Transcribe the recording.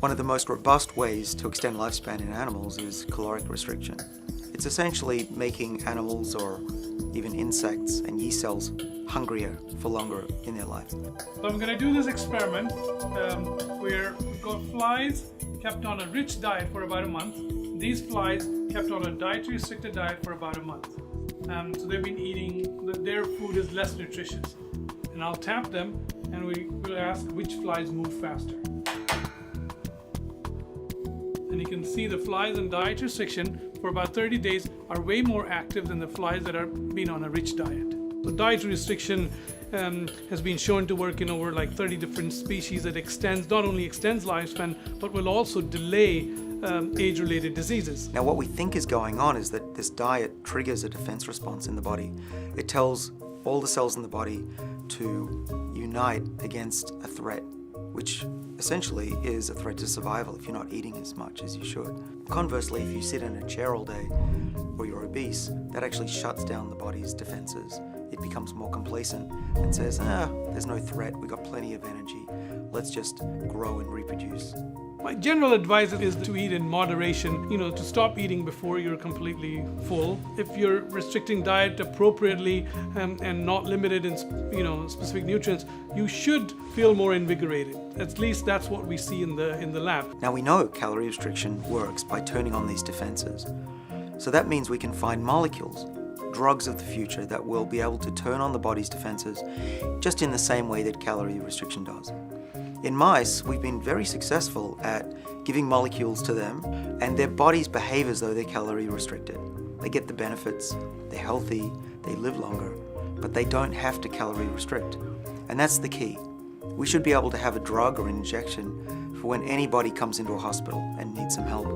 One of the most robust ways to extend lifespan in animals is caloric restriction. It's essentially making animals or even insects and yeast cells hungrier for longer in their life. So I'm going to do this experiment where we've got flies kept on a rich diet for about a month. These flies kept on a dietary restricted diet for about a month. So they've been eating, their food is less nutritious. And I'll tap them and we will ask which flies move faster. And you can see the flies in diet restriction for about 30 days are way more active than the flies that are being on a rich diet. So dietary restriction has been shown to work in over like 30 different species. That not only extends lifespan, but will also delay age-related diseases. Now what we think is going on is that this diet triggers a defense response in the body. It tells all the cells in the body to unite against a threat, which essentially is a threat to survival if you're not eating as much as you should. Conversely, if you sit in a chair all day or you're obese, that actually shuts down the body's defenses. It becomes more complacent and says, there's no threat, we've got plenty of energy, let's just grow and reproduce. My general advice is to eat in moderation, to stop eating before you're completely full. If you're restricting diet appropriately and not limited in specific nutrients, you should feel more invigorated. At least that's what we see in the lab. Now we know calorie restriction works by turning on these defenses. So that means we can find molecules, drugs of the future that will be able to turn on the body's defenses just in the same way that calorie restriction does. In mice, we've been very successful at giving molecules to them, and their bodies behave as though they're calorie restricted. They get the benefits, they're healthy, they live longer, but they don't have to calorie restrict. And that's the key. We should be able to have a drug or an injection for when anybody comes into a hospital and needs some help.